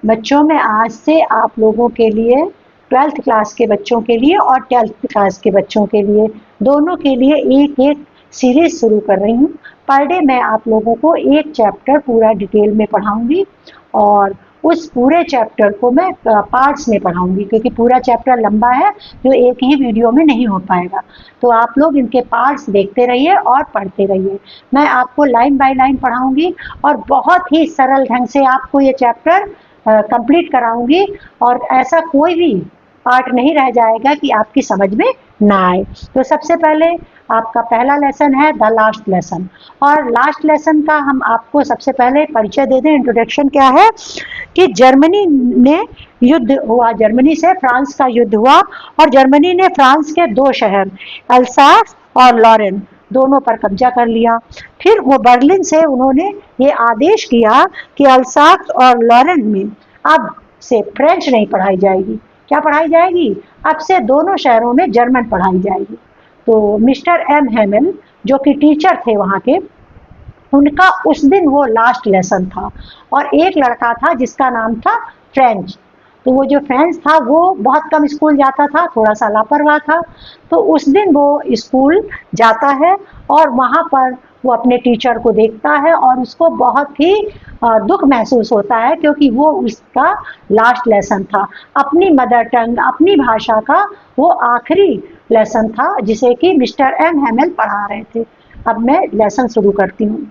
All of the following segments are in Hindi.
बच्चों में आज से आप लोगों के लिए 12th क्लास के बच्चों के लिए और 10th क्लास के बच्चों के लिए दोनों के लिए एक एक सीरीज शुरू कर रही हूँ। पर डे मैं आप लोगों को एक चैप्टर पूरा डिटेल में पढ़ाऊंगी और उस पूरे चैप्टर को मैं पार्ट्स में पढ़ाऊंगी, क्योंकि पूरा चैप्टर लंबा है जो एक ही वीडियो में नहीं हो पाएगा। तो आप लोग इनके पार्ट्स देखते रहिए और पढ़ते रहिए। मैं आपको लाइन बाय लाइन पढ़ाऊंगी और बहुत ही सरल ढंग से आपको ये चैप्टर कंप्लीट कराऊंगी और ऐसा कोई भी पार्ट नहीं रह जाएगा कि आपकी समझ में ना आए। तो सबसे पहले आपका पहला लेसन है द लास्ट लेसन, और लास्ट लेसन का हम आपको सबसे पहले परिचय दे दें। इंट्रोडक्शन क्या है कि जर्मनी ने युद्ध हुआ, जर्मनी से फ्रांस का युद्ध हुआ और जर्मनी ने फ्रांस के दो शहर अल्सास और लॉरेन दोनों पर कब्जा कर लिया। फिर वो बर्लिन से उन्होंने ये आदेश किया कि अल्सास और लॉरेन में अब से फ्रेंच नहीं पढ़ाई जाएगी। क्या पढ़ाई जाएगी? अब से दोनों शहरों में जर्मन पढ़ाई जाएगी। तो मिस्टर एम हेमल जो कि टीचर थे वहाँ के, उनका उस दिन वो लास्ट लेसन था। और एक लड़का था जिसका नाम था फ्रेंच। तो वो जो फ्रेंच था वो बहुत कम स्कूल जाता था, थोड़ा सा लापरवाह था। तो उस दिन वो स्कूल जाता है और वहाँ पर वो अपने टीचर को देखता है और उसको बहुत ही दुख महसूस होता है, क्योंकि वो उसका लास्ट लेसन था। अपनी मदर टंग, अपनी भाषा का वो आखिरी लेसन था जिसे कि मिस्टर एम हेमल पढ़ा रहे थे। अब मैं लेसन शुरू करती हूँ।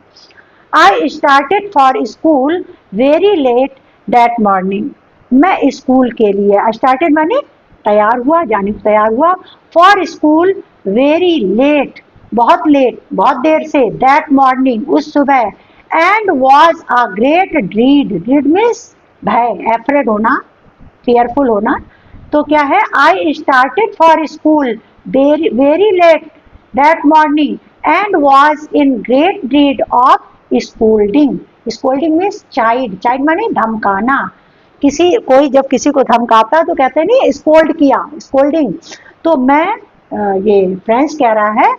I started for school very late that morning. मैं स्कूल के लिए started माने तैयार हुआ, जाने को तैयार हुआ। For school very late, बहुत लेट, बहुत देर से, that morning उस सुबह, and was a great dread. Dread means भय, afraid होना, fearful होना। तो क्या है? I started for school very late that morning and was in great dread of scolding. Scolding means child, child माने धमकाना। किसी कोई जब किसी को धमकाता है तो कहते हैं नहीं स्कोल्ड किया, स्कोल्डिंग। तो मैं ये फ्रेंच कह रहा है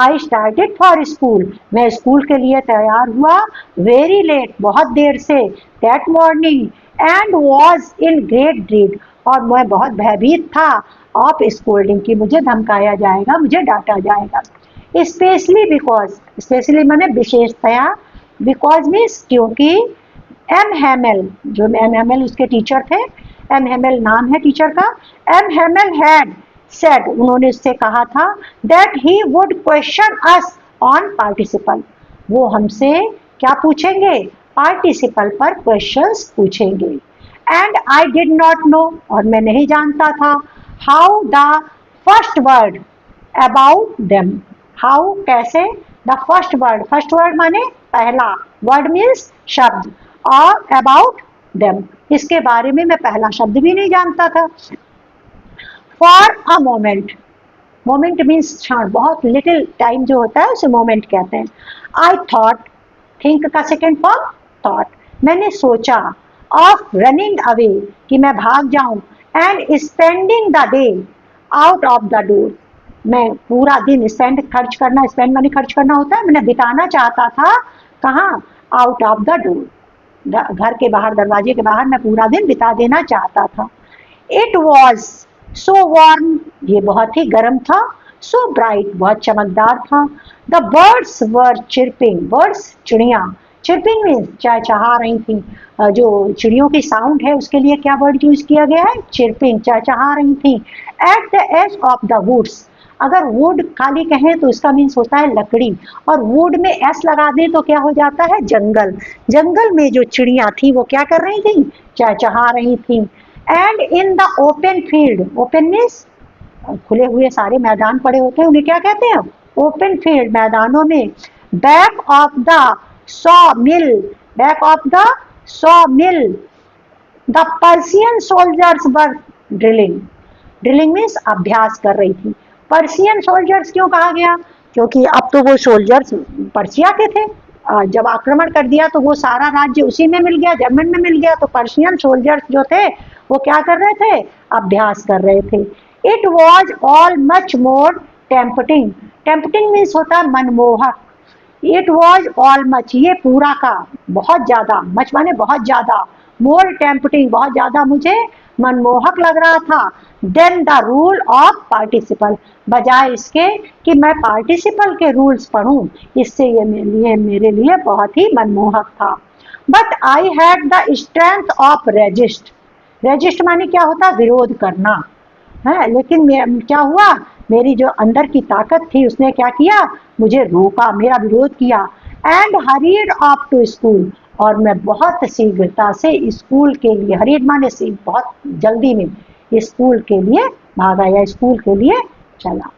आई स्टार्टेड फॉर स्कूल, मैं स्कूल के लिए तैयार हुआ, वेरी लेट बहुत देर से, that morning, and was in great dread, और मैं बहुत भयभीत था ऑफ स्कोल्डिंग की, मुझे धमकाया जाएगा, मुझे डांटा जाएगा। स्पेशली बिकॉज, स्पेशली माने विशेषतया, बिकॉज मीन्स क्योंकि एम हेमल, जो एम हेमल उसके टीचर थे, एम हेमल नाम है टीचर का, एम हेमल हैड सेड, उन्होंने उससे कहा था, that he would question us on participle, वो हमसे क्या पूछेंगे? पार्टिसिपल पर क्वेश्चंस पूछेंगे। And I did not know, और मैं नहीं जानता था, how the first word about them, how कैसे, द फर्स्ट वर्ड माने पहला, वर्ड मीन्स शब्द, और अबाउट देम इसके बारे में मैं पहला शब्द भी नहीं जानता था। For a moment, moment means क्षण, बहुत लिटिल टाइम जो होता है उसे मोमेंट कहते हैं। आई थॉट, थिंक का सेकेंड फॉर्म थॉट, मैंने सोचा, ऑफ रनिंग अवे कि मैं भाग जाऊं, and spending the day out of the door, मैं पूरा दिन स्पेंड खर्च करना, स्पेंड मनी खर्च करना होता है, मैंने बिताना चाहता था कहाँ? आउट ऑफ द डोर, घर के बाहर, दरवाजे के बाहर मैं पूरा दिन बिता देना चाहता था। इट वॉज सो वार्म, ये बहुत ही गर्म था, सो ब्राइट, बहुत चमकदार था। The birds were chirping, birds चिड़िया, चिरपिंग मीन्स चहचहा रही थी, जो चिड़ियों की साउंड है उसके लिए क्या वर्ड यूज किया गया है? चिरपिंग, चहचहा रही थी। At the edge of the woods, अगर वुड खाली कहें तो इसका मीन्स होता है लकड़ी, और वुड में एस लगा दें तो क्या हो जाता है? जंगल। जंगल में जो चिड़िया थी वो क्या कर रही थी? चहचहा रही थी। And in the open field, open means खुले हुए सारे मैदान पड़े होते हैं, उन्हें क्या कहते हैं? ओपन फील्ड, मैदानों में। Back of the saw mill, back of the saw mill, the Persian soldiers were drilling, drilling means अभ्यास कर रही थी। पर्शियन सोल्जर्स क्यों कहा गया? क्योंकि अब तो वो सोल्जर्स पर्शिया के थे, जब आक्रमण कर दिया तो वो सारा राज्य उसी में मिल गया, जर्मन में मिल गया, तो पर्शियन सोल्जर्स जो थे वो क्या कर रहे थे? अभ्यास कर रहे थे। It was all much more tempting, tempting means होता है मनमोहक, इट वॉज ऑल मच, ये पूरा का बहुत ज्यादा, मच माने बहुत ज्यादा, मोर टेम्पटिंग बहुत ज्यादा मुझे मनमोहक लग रहा था, then the rule of participle, बजाय इसके कि मैं पार्टिसिपल के रूल्स पढ़ूं, इससे ये मेरे लिए बहुत ही मनमोहक था। But I had the strength of resist, resist माने क्या होता है, विरोध करना है, लेकिन क्या हुआ, मेरी जो अंदर की ताकत थी उसने क्या किया, मुझे रोका, मेरा विरोध किया। And hurried off to school, और मैं बहुत शीघ्रता से स्कूल के लिए, हरीड माने से बहुत जल्दी में स्कूल के लिए भागा या स्कूल के लिए चला।